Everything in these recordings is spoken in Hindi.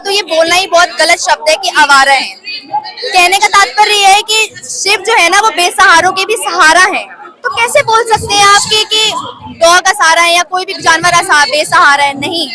तो ये बोलना ही बहुत गलत शब्द है कि आवारा है। कहने का तात्पर्य ये है कि शिव जो है ना वो बेसहारों के भी सहारा है। तो कैसे बोल सकते हैं आप कि गौ का सहारा है या कोई भी जानवर बेसहारा है? नहीं,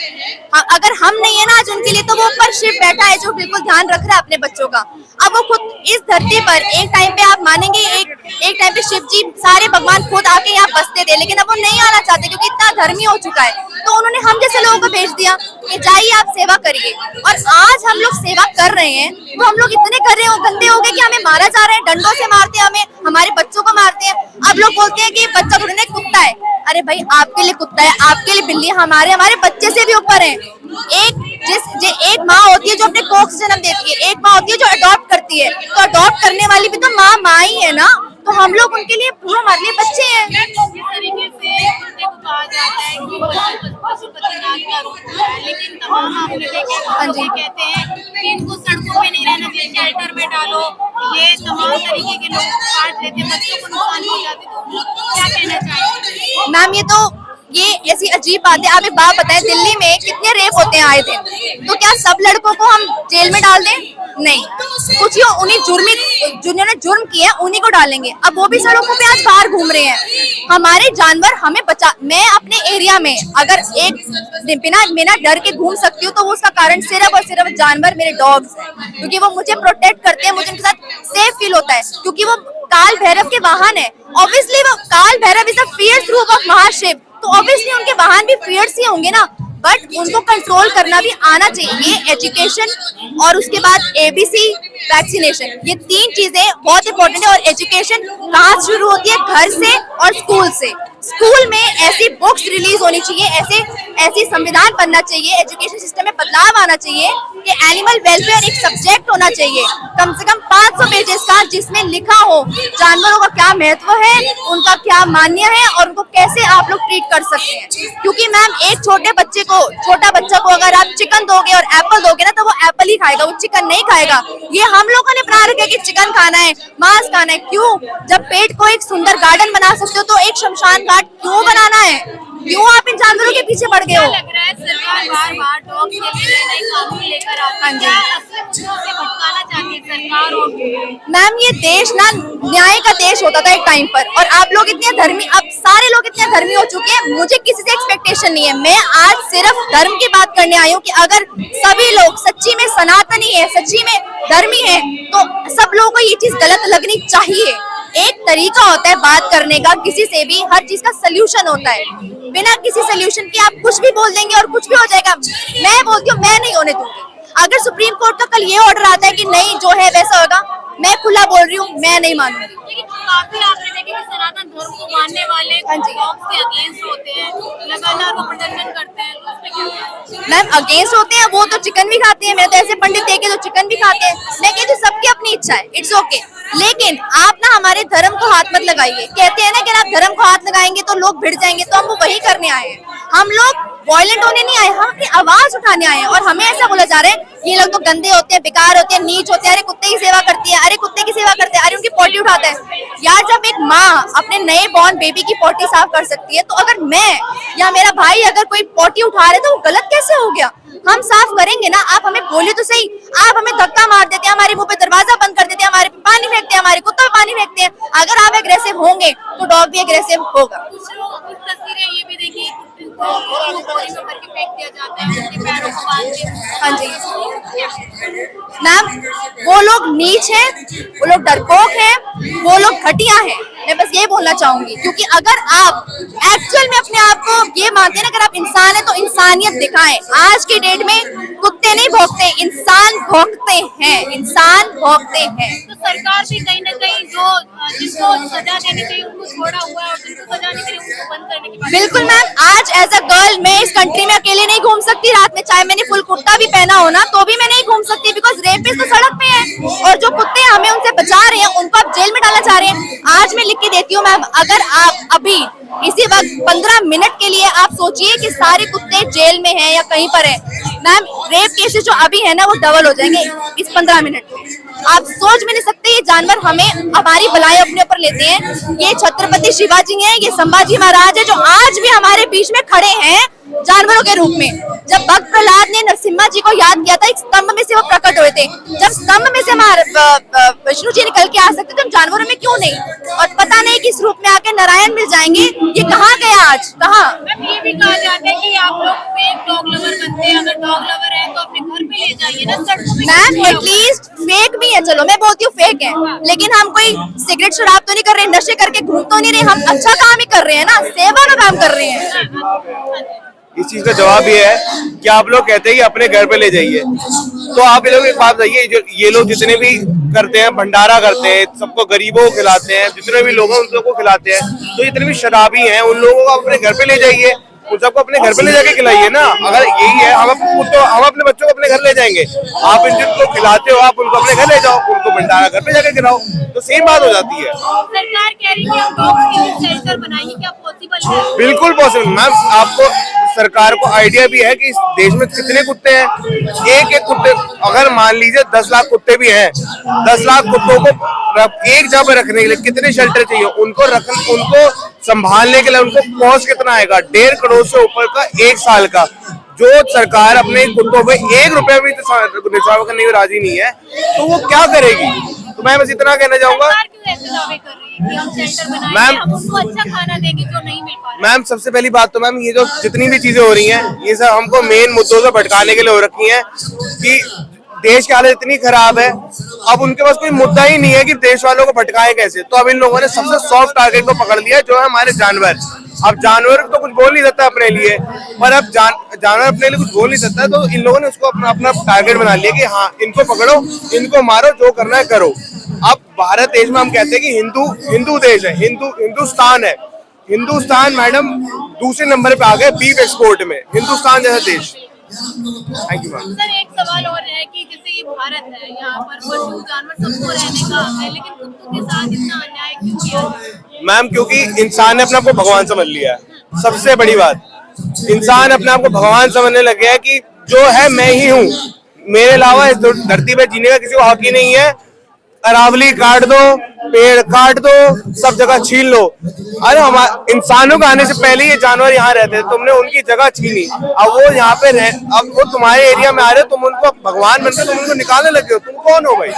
अगर हम नहीं है ना आज उनके लिए, तो वो ऊपर शिव बैठा है जो बिल्कुल ध्यान रख रहा है अपने बच्चों का। अब वो खुद इस धरती पर एक टाइम पे आप मानेंगे एक टाइम पे शिव जी सारे भगवान खुद आके यहाँ बसते थे, लेकिन अब वो नहीं आना चाहते क्योंकि इतना धर्मी हो चुका है। तो उन्होंने हम जैसे लोगों को भेज दिया कि जाइए आप सेवा करिए, और आज हम लोग सेवा कर रहे हैं। तो हम लोग इतने कर रहे हो गंदे हो गए कि हमें मारा जा रहा है, डंडों से मारते हैं हमें, हमारे बच्चों को मारते हैं। अब लोग बोलते हैं कि बच्चा ढूंढने कुत्ता है। अरे भाई, आपके लिए कुत्ता है, आपके लिए बिल्ली, हमारे बच्चे से भी ऊपर है। एक माँ होती है जो अपने कोख से जन्म देती है, एक माँ होती है जो अडॉप्ट करती है। तो अडॉप्ट करने वाली भी तो माँ ही है ना। तो हम लोग उनके लिए हमारे लिए बच्चे हैं। जिस तरीके से को कहा जाता है कि पशुपतिनाथ का रूप है, लेकिन तमाम आपने देखे कहते हैं कि इनको सड़कों पे नहीं रहना चाहिए, शेल्टर में डालो। ये तमाम तरीके के लोग काट लेते, बच्चों को नुकसान हो जाते, तो क्या कहना चाहेंगे? मैम, ये ऐसी अजीब बात है। आप एक बात बताएं, दिल्ली में कितने रेप होते हैं आए दिन? तो क्या सब लड़कों को हम जेल में डाल दें? नहीं, कुछ उन्हीं जिन्होंने जुर्म किया उन्हीं को डालेंगे। अब वो भी सड़कों पे आज बाहर घूम रहे हैं। हमारे जानवर हमें मैं अपने एरिया में अगर एक बिना डर के घूम सकती हूँ, तो वो उसका कारण सिर्फ और सिर्फ जानवर, मेरे डॉग्स हैं, क्योंकि वो मुझे प्रोटेक्ट करते हैं, मुझे उनके साथ सेफ फील होता है, क्योंकि वो काल भैरव के वाहन है। ऑब्वियसली वो काल भैरव इज अ फियर्स रूप ऑफ महाशिव, तो ऑब्वियसली उनके वाहन भी फियर्स ही होंगे ना। बट उनको कंट्रोल करना भी आना चाहिए। एजुकेशन और उसके बाद एबीसी वैक्सीनेशन, ये तीन चीजें बहुत इंपॉर्टेंट है। और एजुकेशन कहाँ शुरू होती है? घर से और स्कूल से। स्कूल में ऐसी बुक्स रिलीज होनी चाहिए, ऐसी संविधान बनना चाहिए, एजुकेशन सिस्टम में बदलाव आना चाहिए कि एनिमल वेलफेयर एक सब्जेक्ट होना चाहिए, कम से कम 500 पेजेस का, जिसमें लिखा हो जानवरों का क्या महत्व है, उनका क्या मान्य है और उनको कैसे आप लोग ट्रीट कर सकते हैं। क्योंकि मैम, एक छोटा बच्चा को अगर आप चिकन दोगे और एप्पल दोगे ना, तो वो एप्पल ही खाएगा, वो चिकन नहीं खाएगा। ये हम लोगों ने बना रखा है कि चिकन खाना है, मांस खाना है। क्यों? जब पेट को एक सुंदर गार्डन बना सकते हो, तो एक शमशान घाट क्यों बनाना है? क्यों आप इन जानवरों के पीछे पड़ गए हो? लग रहा है सरकार बार-बार डॉग्स के लिए नए कानून लेकर आती है, असली मुद्दों से भटकाना चाहती है सरकार। और मैम, ये देश ना न्याय का देश होता था एक टाइम पर, और आप लोग इतने धर्मी, अब सारे लोग इतने धर्मी हो चुके हैं। मुझे किसी से एक्सपेक्टेशन नहीं है, मैं आज सिर्फ धर्म की बात करने आई हूँ कि अगर सभी लोग सच्ची में सनातनी है, सच्ची में धर्मी है, तो सब लोगों को ये चीज गलत लगनी चाहिए। एक तरीका होता है बात करने का, किसी से भी हर चीज का सल्यूशन होता है। बिना किसी सल्यूशन के आप कुछ भी बोल देंगे और कुछ भी हो जाएगा। मैं बोलती हूँ, मैं नहीं होने दूंगी। अगर सुप्रीम कोर्ट का कल ये ऑर्डर आता है कि नहीं जो है वैसा होगा, मैं खुला बोल रही हूँ, मैं नहीं मानूंगी। लेकिन काफी आपने देखे कि सनातन धर्म को मानने वाले डॉग्स के अगेंस्ट होते हैं, लगातार वो प्रदर्शन करते हैं, तो उसमें क्या? मैम, अगेंस्ट होते हैं वो तो चिकन भी खाते हैं। मैंने तो ऐसे पंडित देखे जो चिकन भी खाते हैं। मैं कहती हूँ सबकी अपनी इच्छा है, इट्स ओके। लेकिन आप ना हमारे धर्म को हाथ मत लगाइए। कहते हैं ना कि आप धर्म को हाथ लगाएंगे तो लोग भिड़ जाएंगे, तो हम वो वही करने आए हैं। हम लोग वॉयलेंट होने नहीं आए, हम अपनी आवाज उठाने आए हैं। और हमें ऐसा बोला जा रहा है ये लोग तो गंदे होते हैं, बेकार होते हैं, नीच होते हैं। अरे कुत्ते की सेवा करती है, अरे कुत्ते की सेवा करते हैं, अरे उनकी पोटी उठाता है। यार, जब एक माँ अपने नए बॉर्न बेबी की पोटी साफ कर सकती है, तो अगर मैं या मेरा भाई अगर कोई पोटी उठा रहे तो वो गलत कैसे हो गया? हम साफ करेंगे ना। आप हमें बोले तो सही, आप हमें धक्का मार देते हैं, हमारे मुंह पे दरवाजा बंद कर देते हैं, हमारे पे पानी फेंकते हैं, हमारे कुत्ते पे पानी फेंकते हैं। अगर आप एग्रेसिव होंगे तो डॉग भी एग्रेसिव होगा। कुछ तस्वीरें ये भी देखिए, बोरी में भर के फेंक दिया जाता है, उनके पैरों को बांध के। हाँ जी मैम, वो लोग नीच हैं, वो लोग डरपोक हैं, वो लोग घटिया हैं। मैं बस ये बोलना चाहूंगी, क्योंकि अगर आप एक्चुअल में अपने आप को ये मानते हैं ना, अगर आप इंसान हैं तो इंसानियत दिखाएं। आज के डेट में कुत्ते नहीं भौंकते, इंसान भौंकते हैं, इंसान भौंकते हैं। तो सरकार भी कहीं ना कहीं जो जिसको सजा देनी चाहिए उनको छोड़ा हुआ है, और जिसको सजा नहीं चाहिए उनको बंद करने की बात। बिल्कुल मैम, आज एज अ गर्ल मैं इस कंट्री में अकेले नहीं घूम सकती रात में, चाहे मैंने फुल कुर्ता भी पहना हो ना, तो भी मैं नहीं घूम सकती, बिकॉज रेपिस्ट तो सड़क पे है। और जो कुत्ते हमें उनसे बचा रहे हैं उनको आप जेल में डालना चाह रहे हैं। आज मैं लिख के देती हूँ मैम, अगर आप अभी इसी वक्त 15 मिनट के लिए आप सोचिए कि सारे कुत्ते जेल में हैं या कहीं पर है, मैम रेप केसेस जो अभी है ना वो डबल हो जाएंगे इस 15 मिनट में। आप सोच भी नहीं सकते, ये जानवर हमें हमारी भलाई अपने ऊपर लेते हैं। ये छत्रपति शिवाजी हैं, ये संभाजी महाराज है, जो आज भी हमारे बीच में खड़े हैं जानवरों के रूप में। जब भक्त प्रहलाद ने नरसिम्हा जी को याद किया था, एक स्तंभ में से वो प्रकट हुए थे। जब स्तंभ में से विष्णु जी निकल के आ सकते तो हम जानवरों में क्यों नहीं? और पता नहीं किस रूप में आके नारायण मिल जाएंगे। ये कहाँ गया आज, कहाँ? मैम ये भी कहा जाता है कि आप लोग फेक डॉग लवर बनते हैं, अगर डॉग लवर है तो अपने घर पे ले जाइए ना, सड़कों पे मैम एटलीस्ट फेक भी है, चलो मैं बोलती हूँ फेक है, लेकिन हम कोई सिगरेट शराब तो नहीं कर रहे, नशे करके घूम तो नहीं रहे, हम अच्छा काम ही कर रहे हैं ना, सेवा का काम कर रहे हैं। इस चीज का जवाब ये है कि आप लोग कहते हैं कि अपने घर पे ले जाइए, तो आप ये लोग एक बात बताइए, जो ये लोग जितने भी करते हैं, भंडारा करते हैं, सबको गरीबों को खिलाते हैं, जितने भी लोग हैं उन लोगों को खिलाते हैं, तो जितने भी शराबी हैं उन लोगों को अपने घर पे ले जाइए, उन सबको अपने घर पे ले जाके खिलाइए ना। अगर यही है, हम अपने बच्चों को अपने घर ले जाएंगे, आप जिनको खिलाते हो आप उनको अपने घर ले जाओ, उनको भंडारा घर पे जाके खिलाओ, तो सेम बात हो जाती है। सरकार कह रही है डॉग्स के लिए शेल्टर बनाएंगे, क्या पॉसिबल है? बिल्कुल पॉसिबल मैम, आपको सरकार को आइडिया भी है कि इस देश में कितने कुत्ते हैं। एक एक कुत्ते, अगर मान लीजिए 10 लाख कुत्ते भी हैं, 10 लाख कुत्तों को एक जगह रखने के लिए कितने शेल्टर चाहिए, उनको संभालने के लिए उनको कॉस्ट कितना आएगा? 1.5 करोड़ से ऊपर का 1 साल का, जो सरकार अपने कुत्तों पे 1 रुपया भी निछावर करने को राजी नहीं है, तो वो क्या करेगी? तो मैं बस इतना कहना चाहूंगा मैम, हम उसको अच्छा खाना देंगे जो नहीं मिल पा रहा। मैम सबसे पहली बात तो मैम, ये जो जितनी भी चीजें हो रही हैं, ये सब हमको मेन मुद्दों से भटकाने के लिए हो रखी हैं कि देश की हालत इतनी खराब है, अब उनके पास कोई मुद्दा ही नहीं है कि देश वालों को भटकाए कैसे। तो अब इन लोगों ने सबसे सॉफ्ट टारगेट को पकड़ लिया, जो है हमारे जानवर। अब जानवर तो कुछ बोल नहीं सकता अपने लिए, पर अब जानवर अपने लिए कुछ बोल नहीं सकता, तो इन लोगों ने उसको अपना टारगेट बना लिया कि हाँ इनको पकड़ो, इनको मारो, जो करना है करो। अब भारत देश में हम कहते हैं कि हिंदू देश है, हिंदुस्तान है। हिंदुस्तान मैडम दूसरे नंबर पे आ गए बीफ एक्सपोर्ट में, हिंदुस्तान जैसा देश। Thank you ma'am. सर एक सवाल और है कि जैसे ये भारत है, यहाँ पर पशु जानवर सबको रहने का हक है, लेकिन कुत्तों के साथ इतना अन्याय क्यों किया? मैम क्योंकि इंसान ने अपने आप को भगवान समझ लिया है। सबसे बड़ी बात, इंसान अपने आप को भगवान समझने लग गया है कि जो है मैं ही हूँ, मेरे अलावा इस धरती पे जीने का किसी को हक ही नहीं है। अरावली काट दो, पेड़ काट दो, सब जगह छीन लो। अरे हमारे इंसानों के आने से पहले ये जानवर यहाँ रहते थे, तुमने उनकी जगह छीनी, अब वो यहाँ पे अब वो तुम्हारे एरिया में आ रहे हो, तुम उनको भगवान बनकर तुम उनको निकालने लगे हो। तुम कौन हो भाई?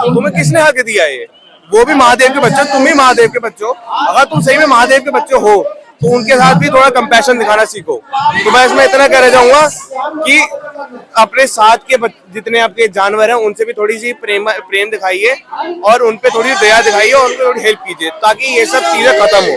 तुम्हें किसने हक दिया? ये वो भी महादेव के बच्चे, तुम भी महादेव के बच्चे हो। अगर तुम सही में महादेव के बच्चे हो तो उनके साथ भी थोड़ा कंपैशन दिखाना सीखो। तो मैं इसमें इतना कहना चाहूंगा कि अपने साथ के जितने आपके जानवर हैं उनसे भी थोड़ी सी प्रेम दिखाइए, और उनपे थोड़ी दया दिखाइए, और उनको थोड़ी हेल्प कीजिए, ताकि ये सब चीजें खत्म हो।